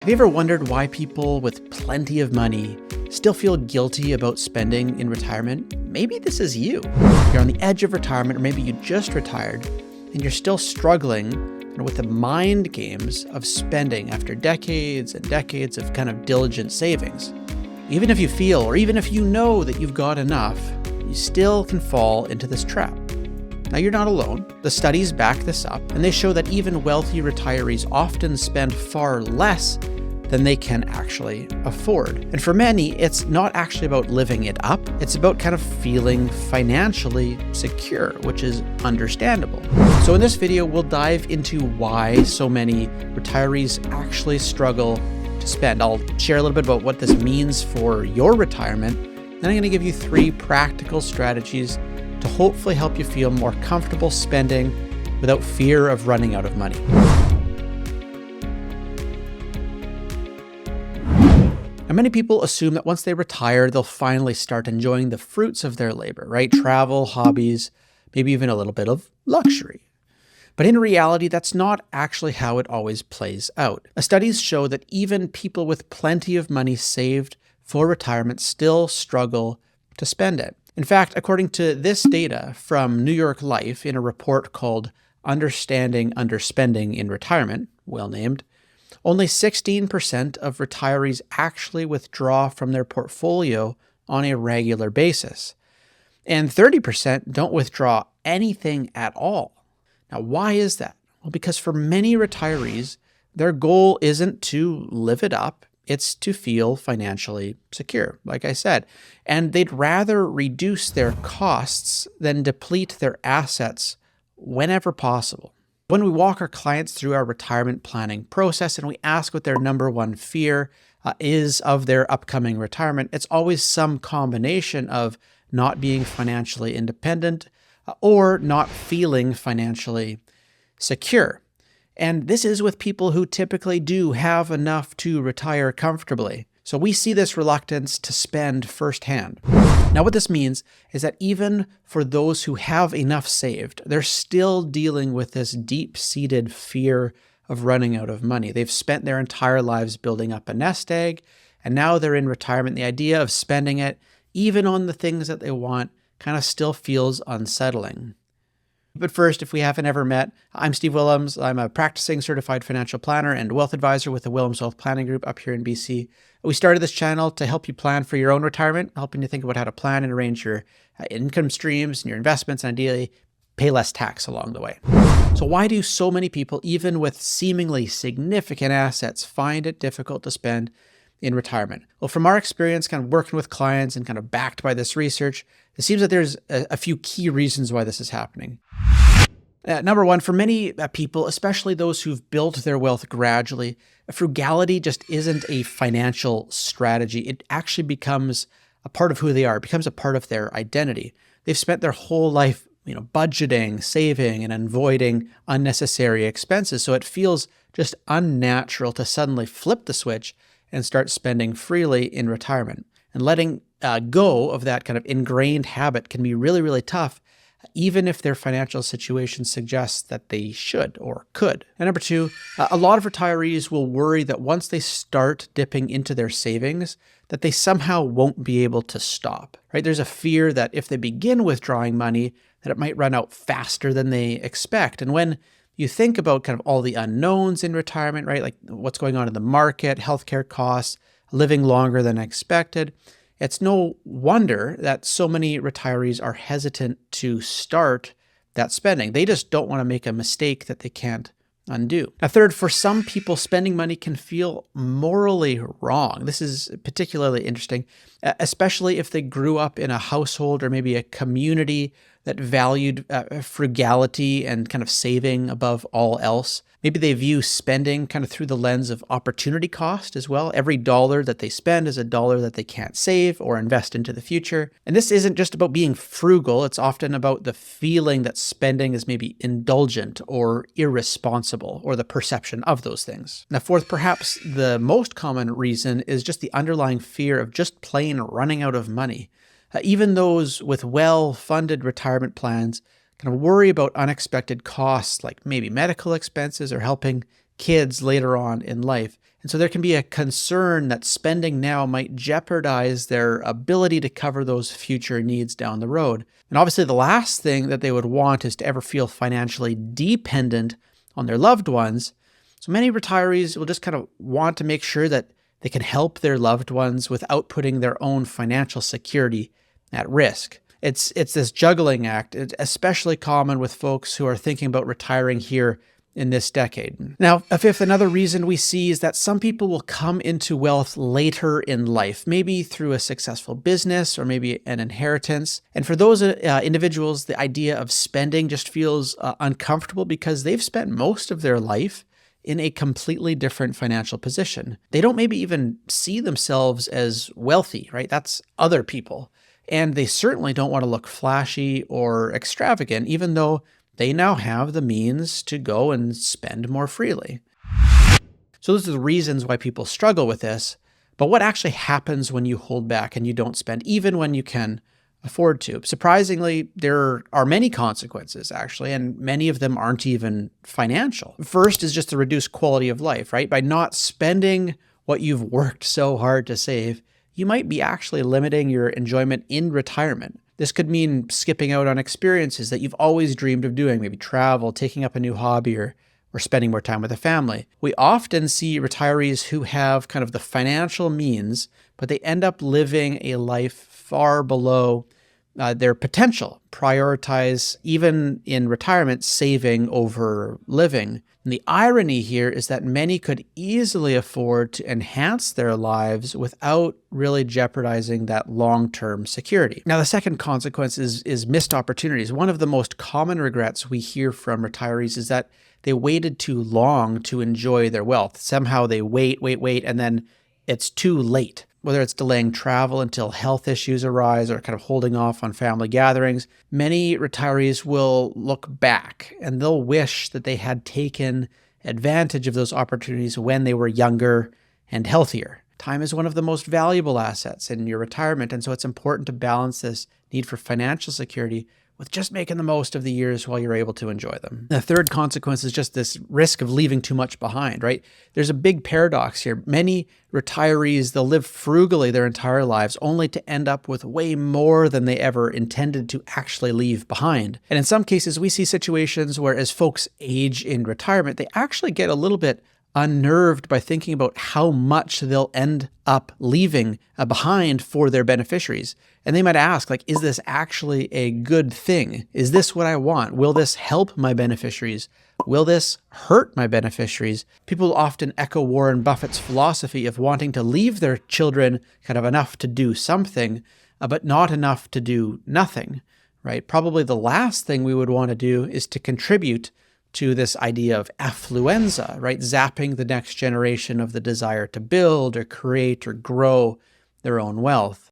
Have you ever wondered why people with plenty of money still feel guilty about spending in retirement? Maybe this is you. You're on the edge of retirement, or maybe you just retired, and you're still struggling with the mind games of spending after decades and decades of kind of diligent savings. Even if you feel, or even if you know that you've got enough, you still can fall into this trap. Now, you're not alone. The studies back this up, and they show that even wealthy retirees often spend far less than they can actually afford. And for many, it's not actually about living it up. It's about kind of feeling financially secure, which is understandable. So in this video, we'll dive into why so many retirees actually struggle to spend. I'll share a little bit about what this means for your retirement. Then I'm going to give you 3 practical strategies to hopefully help you feel more comfortable spending without fear of running out of money. Now, many people assume that once they retire, they'll finally start enjoying the fruits of their labor, right? Travel, hobbies, maybe even a little bit of luxury. But in reality, that's not actually how it always plays out. Studies show that even people with plenty of money saved for retirement still struggle to spend it. In fact, according to this data from New York Life in a report called Understanding Underspending in Retirement, well named, only 16% of retirees actually withdraw from their portfolio on a regular basis, and 30% don't withdraw anything at all. Now, why is that? Well, because for many retirees, their goal isn't to live it up. It's to feel financially secure, like I said, and they'd rather reduce their costs than deplete their assets whenever possible. When we walk our clients through our retirement planning process and we ask what their number one fear is of their upcoming retirement, it's always some combination of not being financially independent or not feeling financially secure. And this is with people who typically do have enough to retire comfortably. So we see this reluctance to spend firsthand. Now, what this means is that even for those who have enough saved, they're still dealing with this deep-seated fear of running out of money. They've spent their entire lives building up a nest egg, and now they're in retirement. The idea of spending it, even on the things that they want, kind of still feels unsettling. But first, if we haven't ever met, I'm Steve Willems. I'm a practicing certified financial planner and wealth advisor with the Willems Wealth Planning Group up here in BC. We started this channel to help you plan for your own retirement, helping you think about how to plan and arrange your income streams and your investments, and ideally pay less tax along the way. So why do so many people, even with seemingly significant assets, find it difficult to spend in retirement? Well, from our experience kind of working with clients and kind of backed by this research, it seems that there's a few key reasons why this is happening. Number one, for many people, especially those who've built their wealth gradually, frugality just isn't a financial strategy. It actually becomes a part of who they are. It becomes a part of their identity. They've spent their whole life, budgeting, saving, and avoiding unnecessary expenses. So it feels just unnatural to suddenly flip the switch and start spending freely in retirement. And letting go of that kind of ingrained habit can be really, really tough, even if their financial situation suggests that they should or could. And number two, a lot of retirees will worry that once they start dipping into their savings, that they somehow won't be able to stop, right? There's a fear that if they begin withdrawing money, that it might run out faster than they expect. And when you think about kind of all the unknowns in retirement, right? Like what's going on in the market, healthcare costs, living longer than expected, it's no wonder that so many retirees are hesitant to start that spending. They just don't want to make a mistake that they can't undo. Now, third, for some people, spending money can feel morally wrong. This is particularly interesting, especially if they grew up in a household or maybe a community that valued frugality and kind of saving above all else. Maybe they view spending kind of through the lens of opportunity cost as well. Every dollar that they spend is a dollar that they can't save or invest into the future. And this isn't just about being frugal. It's often about the feeling that spending is maybe indulgent or irresponsible, or the perception of those things. Now, fourth, perhaps the most common reason is just the underlying fear of just plain running out of money. Even those with well-funded retirement plans kind of worry about unexpected costs like maybe medical expenses or helping kids later on in life. And so there can be a concern that spending now might jeopardize their ability to cover those future needs down the road. And obviously, the last thing that they would want is to ever feel financially dependent on their loved ones. So many retirees will just kind of want to make sure that they can help their loved ones without putting their own financial security at risk. It's this juggling act. It's especially common with folks who are thinking about retiring here in this decade. Now, another reason we see is that some people will come into wealth later in life, maybe through a successful business or maybe an inheritance. And for those individuals, the idea of spending just feels uncomfortable because they've spent most of their life in a completely different financial position. They don't maybe even see themselves as wealthy, right? That's other people. And they certainly don't want to look flashy or extravagant, even though they now have the means to go and spend more freely. So those are the reasons why people struggle with this. But what actually happens when you hold back and you don't spend, even when you can afford to? Surprisingly, there are many consequences, actually, and many of them aren't even financial. First is just the reduced quality of life, right? By not spending what you've worked so hard to save, you might be actually limiting your enjoyment in retirement. This could mean skipping out on experiences that you've always dreamed of doing, maybe travel, taking up a new hobby, or spending more time with the family. We often see retirees who have kind of the financial means, but they end up living a life far below their potential. Prioritize, even in retirement, saving over living. And the irony here is that many could easily afford to enhance their lives without really jeopardizing that long-term security. Now, the second consequence is missed opportunities. One of the most common regrets we hear from retirees is that they waited too long to enjoy their wealth. Somehow they wait, and then it's too late. Whether it's delaying travel until health issues arise or kind of holding off on family gatherings, many retirees will look back and they'll wish that they had taken advantage of those opportunities when they were younger and healthier. Time is one of the most valuable assets in your retirement, and so it's important to balance this need for financial security with just making the most of the years while you're able to enjoy them. The third consequence is just this risk of leaving too much behind, right? There's a big paradox here. Many retirees, they'll live frugally their entire lives only to end up with way more than they ever intended to actually leave behind. And in some cases, we see situations where as folks age in retirement, they actually get a little bit unnerved by thinking about how much they'll end up leaving behind for their beneficiaries. And they might ask, like, is this actually a good thing? Is this what I want? Will this help my beneficiaries? Will this hurt my beneficiaries? People often echo Warren Buffett's philosophy of wanting to leave their children kind of enough to do something, but not enough to do nothing, right? Probably the last thing we would want to do is to contribute to this idea of affluenza, right? Zapping the next generation of the desire to build or create or grow their own wealth.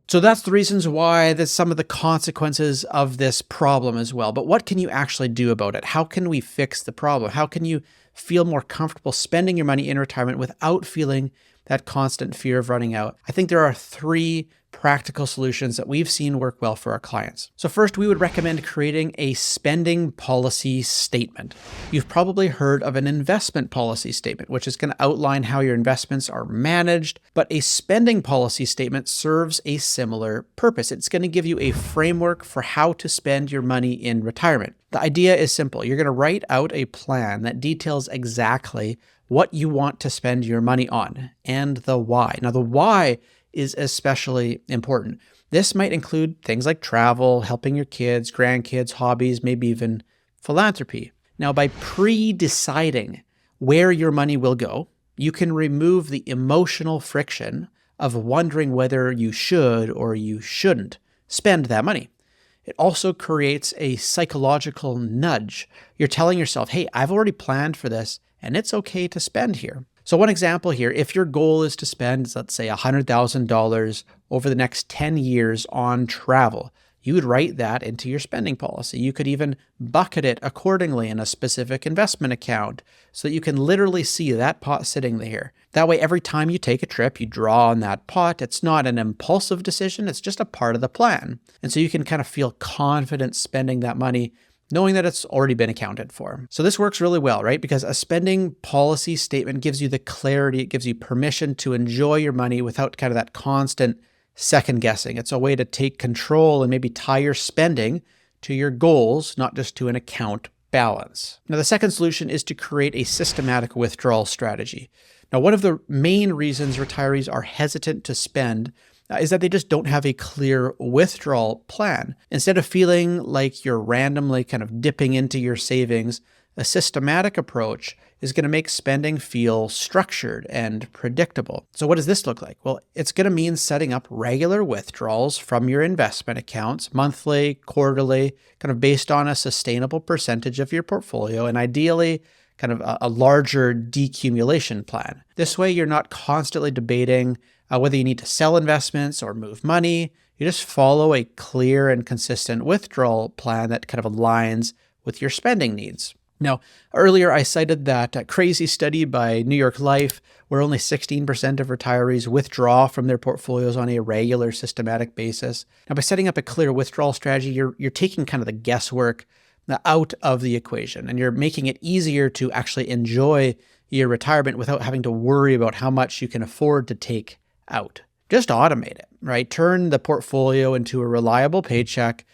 So that's the reasons why there's some of the consequences of this problem as well. But what can you actually do about it? How can we fix the problem? How can you feel more comfortable spending your money in retirement without feeling that constant fear of running out? I think there are 3 practical solutions that we've seen work well for our clients. So first, we would recommend creating a spending policy statement. You've probably heard of an investment policy statement, which is going to outline how your investments are managed, but a spending policy statement serves a similar purpose. It's going to give you a framework for how to spend your money in retirement. The idea is simple. You're going to write out a plan that details exactly what you want to spend your money on and the why. Now, the why is especially important. This might include things like travel, helping your kids, grandkids, hobbies, maybe even philanthropy. Now, by pre-deciding where your money will go, you can remove the emotional friction of wondering whether you should or you shouldn't spend that money. It also creates a psychological nudge. You're telling yourself, hey, I've already planned for this, and it's okay to spend here. So one example here, if your goal is to spend, let's say, $100,000 over the next 10 years on travel, you would write that into your spending policy. You could even bucket it accordingly in a specific investment account so that you can literally see that pot sitting there. That way, every time you take a trip, you draw on that pot. It's not an impulsive decision. It's just a part of the plan. And so you can kind of feel confident spending that money knowing that it's already been accounted for. So this works really well, right? Because a spending policy statement gives you the clarity, it gives you permission to enjoy your money without kind of that constant second guessing. It's a way to take control and maybe tie your spending to your goals, not just to an account balance. Now, the second solution is to create a systematic withdrawal strategy. Now, one of the main reasons retirees are hesitant to spend is that they just don't have a clear withdrawal plan. Instead of feeling like you're randomly kind of dipping into your savings, a systematic approach is going to make spending feel structured and predictable. So what does this look like? Well, it's going to mean setting up regular withdrawals from your investment accounts, monthly, quarterly, kind of based on a sustainable percentage of your portfolio, and ideally kind of a larger decumulation plan. This way, you're not constantly debating whether you need to sell investments or move money. You just follow a clear and consistent withdrawal plan that kind of aligns with your spending needs. Now, earlier I cited that crazy study by New York Life where only 16% of retirees withdraw from their portfolios on a regular, systematic basis. Now, by setting up a clear withdrawal strategy, you're taking kind of the guesswork out of the equation, and you're making it easier to actually enjoy your retirement without having to worry about how much you can afford to take out. Just automate it, right? Turn the portfolio into a reliable paycheck.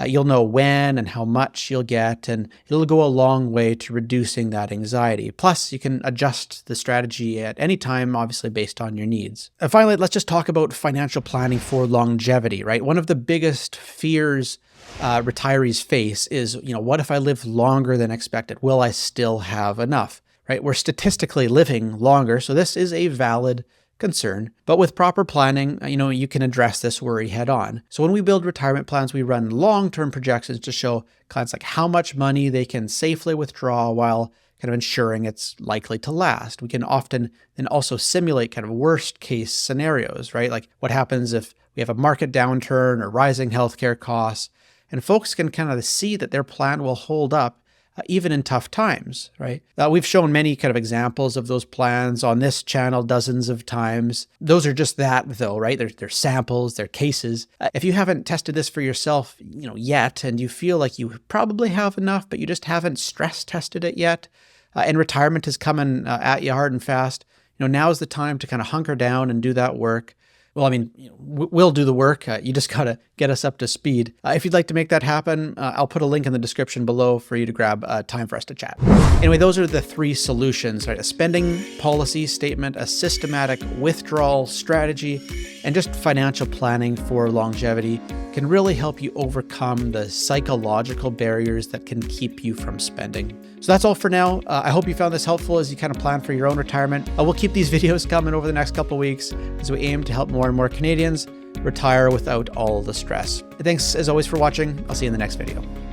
You'll know when and how much you'll get, and it'll go a long way to reducing that anxiety. Plus, you can adjust the strategy at any time, obviously based on your needs. And finally, let's just talk about financial planning for longevity, right? One of the biggest fears retirees face is, what if I live longer than expected? Will I still have enough, right? We're statistically living longer, so this is a valid concern. But with proper planning, you can address this worry head on. So when we build retirement plans, we run long-term projections to show clients like how much money they can safely withdraw while kind of ensuring it's likely to last. We can often then also simulate kind of worst case scenarios, right? Like what happens if we have a market downturn or rising healthcare costs, and folks can kind of see that their plan will hold up even in tough times, right? We've shown many kind of examples of those plans on this channel dozens of times. Those are just that though, right? They're samples, they're cases. If you haven't tested this for yourself, yet, and you feel like you probably have enough, but you just haven't stress tested it yet, and retirement is coming at you hard and fast, now is the time to kind of hunker down and do that work. Well, we'll do the work. You just got to get us up to speed. If you'd like to make that happen, I'll put a link in the description below for you to grab time for us to chat. Anyway, those are the three solutions, right? A spending policy statement, a systematic withdrawal strategy, and just financial planning for longevity can really help you overcome the psychological barriers that can keep you from spending. So that's all for now. I hope you found this helpful as you kind of plan for your own retirement. We'll keep these videos coming over the next couple of weeks as we aim to help more and more Canadians retire without all the stress. Thanks as always for watching. I'll see you in the next video.